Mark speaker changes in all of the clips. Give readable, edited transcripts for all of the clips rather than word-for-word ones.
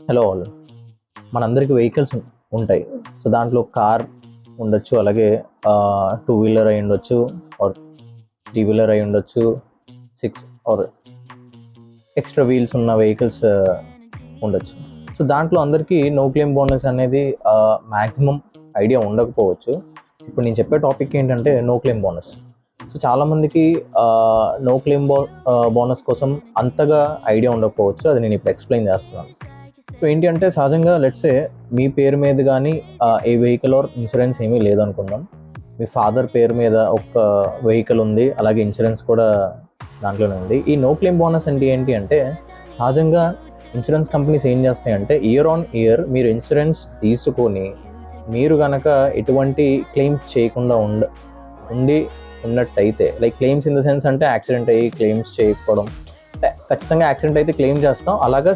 Speaker 1: Hello all. మనందరికీ vehicles ఉంటాయి. So దాంట్లో కార్ ఉండొచ్చు, అలాగే టూ వీలర్ అయి ఉండొచ్చు, ఆర్ త్రీ వీలర్ అయి ఉండొచ్చు, 6 ఆర్ ఎక్స్ట్రా వీల్స్ ఉన్న వెహికల్స్ ఉండొచ్చు. సో దాంట్లో అందరికీ నో క్లెయిమ్ బోనస్ అనేది మ్యాక్సిమం ఐడియా ఉండకపోవచ్చు. ఇప్పుడు నేను చెప్పే టాపిక్ ఏంటంటే నో క్లెయిమ్ బోనస్. సో చాలామందికి నో క్లెయిమ్ బోనస్ కోసం అంతగా ఐడియా ఉండకపోవచ్చు. అది నేను ఇప్పుడు ఎక్స్ప్లెయిన్ చేస్తున్నాను. సో ఏంటి అంటే, సహజంగా లెట్సే మీ పేరు మీద కానీ ఏ వెహికల్ ఆర్ ఇన్సూరెన్స్ ఏమీ లేదనుకుందాం. మీ ఫాదర్ పేరు మీద ఒక వెహికల్ ఉంది, అలాగే ఇన్సూరెన్స్ కూడా దాంట్లోనే ఉంది. ఈ నో క్లెయిమ్ బోనస్ అంటే ఏంటి అంటే, సహజంగా ఇన్సూరెన్స్ కంపెనీస్ ఏం చేస్తాయంటే, ఇయర్ ఆన్ ఇయర్ మీరు ఇన్సూరెన్స్ తీసుకొని మీరు కనుక ఎటువంటి క్లెయిమ్స్ చేయకుండా ఉన్నట్టయితే, like claims in the sense అంటే యాక్సిడెంట్ అయ్యి క్లెయిమ్స్ చేయకపోవడం, ఖచ్చితంగా యాక్సిడెంట్ అయితే క్లెయిమ్ చేస్తాం. అలాగా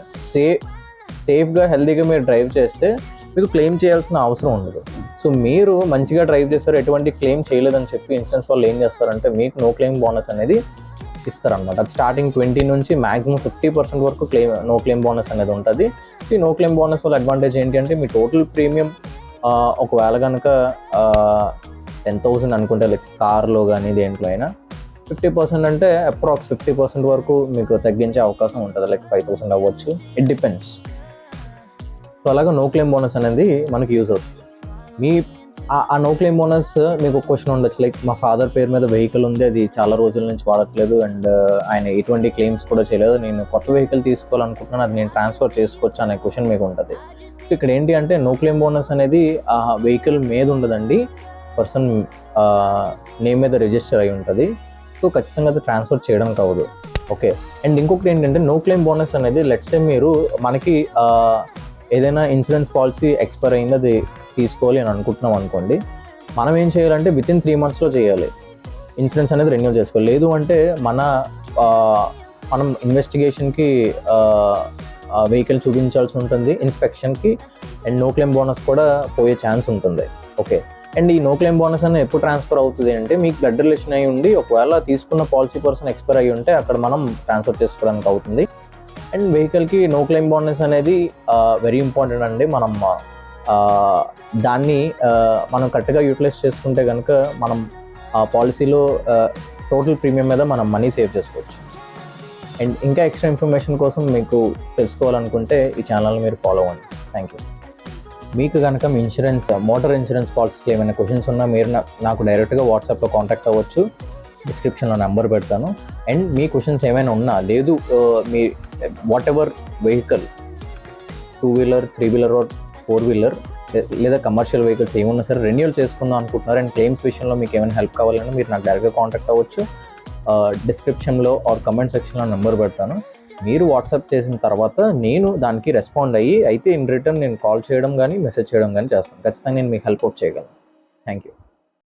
Speaker 1: సేఫ్గా హెల్తీగా మీరు డ్రైవ్ చేస్తే మీకు క్లెయిమ్ చేయాల్సిన అవసరం ఉండదు. సో మీరు మంచిగా డ్రైవ్ చేస్తారు, ఎటువంటి క్లెయిమ్ చేయలేదని చెప్పి ఇన్సూరెన్స్ వాళ్ళు ఏం చేస్తారంటే మీకు నో క్లెయిమ్ బోనస్ అనేది ఇస్తారనమాట. అది స్టార్టింగ్ 20 నుంచి మ్యాక్సిమం 50% వరకు నో క్లెయిమ్ బోనస్ అనేది ఉంటుంది. ఈ నో క్లెయిమ్ బోనస్ వల్ల అడ్వాంటేజ్ ఏంటి అంటే, మీ టోటల్ ప్రీమియం ఒకవేళ కనుక 10,000 అనుకుంటే, లైక్ కార్లో కానీ దేంట్లో అయినా 50% అంటే అప్రాక్స్ 50% వరకు మీకు తగ్గించే అవకాశం ఉంటుంది. లైక్ 5,000 అవ్వచ్చు, ఇట్ డిపెండ్స్. సో అలాగా నో క్లెయిమ్ బోనస్ అనేది మనకి యూజ్ అవుతుంది. ఆ నో క్లెయిమ్ బోనస్ మీకు ఒక క్వశ్చన్ ఉండొచ్చు, లైక్ మా ఫాదర్ పేరు మీద వెహికల్ ఉంది, అది చాలా రోజుల నుంచి వాడట్లేదు అండ్ ఆయన ఎటువంటి క్లెయిమ్స్ కూడా చేయలేదు, నేను కొత్త వెహికల్ తీసుకోవాలనుకుంటున్నాను, అది నేను ట్రాన్స్ఫర్ చేసుకోవచ్చు అనే క్వశ్చన్ మీకు ఉంటుంది. సో ఇక్కడ ఏంటి అంటే, నో క్లెయిమ్ బోనస్ అనేది ఆ వెహికల్ మీద ఉండదండి, పర్సన్ నేమ్ మీద రిజిస్టర్ అయి ఉంటుంది. సో ఖచ్చితంగా అది ట్రాన్స్ఫర్ చేయడం కావదు. ఓకే. అండ్ ఇంకొకటి ఏంటంటే, నో క్లెయిమ్ బోనస్ అనేది లెట్సే మీరు మనకి ఏదైనా ఇన్సూరెన్స్ పాలసీ ఎక్స్పైర్ అయింది, అది తీసుకోవాలి అని అనుకుంటున్నాం అనుకోండి, మనం ఏం చేయాలంటే వితిన్ 3 monthsలో చేయాలి ఇన్సూరెన్స్ అనేది రెన్యూల్ చేసుకోవాలి. లేదు అంటే మనం ఇన్వెస్టిగేషన్కి వెహికల్ చూపించాల్సి ఉంటుంది, ఇన్స్పెక్షన్కి, అండ్ నో క్లెయిమ్ బోనస్ కూడా పోయే ఛాన్స్ ఉంటుంది. ఓకే. అండ్ ఈ నో క్లెయిమ్ బోనస్ అనేది ఎప్పుడు ట్రాన్స్ఫర్ అవుతుంది అంటే, మీకు బ్లడ్ రిలేషన్ అయి ఉండి ఒకవేళ తీసుకున్న పాలసీ పర్సన్ ఎక్స్పైర్ అయ్యి ఉంటే అక్కడ మనం ట్రాన్స్ఫర్ చేసుకోవడానికి అవుతుంది. అండ్ వెహికల్కి నో క్లెయిమ్ బోనస్ అనేది వెరీ ఇంపార్టెంట్ అండి. దాన్ని మనం కరెక్ట్గా యూటిలైజ్ చేసుకుంటే కనుక మనం పాలసీలో టోటల్ ప్రీమియం మీద మనం మనీ సేవ్ చేసుకోవచ్చు. అండ్ ఇంకా ఎక్స్ట్రా ఇన్ఫర్మేషన్ కోసం మీకు తెలుసుకోవాలనుకుంటే ఈ ఛానల్ని మీరు ఫాలో అవ్వండి. Thank you. మీకు కనుక మీ మోటార్ ఇన్సూరెన్స్ పాలసీస్ ఏమైనా క్వశ్చన్స్ ఉన్నా మీరు నాకు డైరెక్ట్గా వాట్సాప్లో కాంటాక్ట్ అవ్వచ్చు. డిస్క్రిప్షన్లో నెంబర్ పెడతాను. అండ్ మీ క్వశ్చన్స్ ఏమైనా ఉన్నా, లేదు me what ever vehicle, 2 wheeler 3 wheeler 4 wheeler లేదా కమర్షియల్ వెహికల్స్ ఏమున్నా సరే రెన్యూల్ చేసుకుందాం అనుకుంటున్నారు అండ్ క్లెయిమ్స్ విషయంలో మీకు ఏమైనా హెల్ప్ కావాలన్నా మీరు నాకు డైరెక్ట్గా కాంటాక్ట్ అవ్వచ్చు. డిస్క్రిప్షన్లో ఆర్ కమెంట్ సెక్షన్లో నెంబర్ పెడతాను. మీరు వాట్సాప్ చేసిన తర్వాత నేను దానికి రెస్పాండ్ అయితే ఇన్ రిటర్న్ నేను కాల్ చేయడం కానీ మెసేజ్ చేయడం కానీ చేస్తాను. ఖచ్చితంగా నేను మీకు హెల్ప్ అవుట్ చేయగలను. Thank you.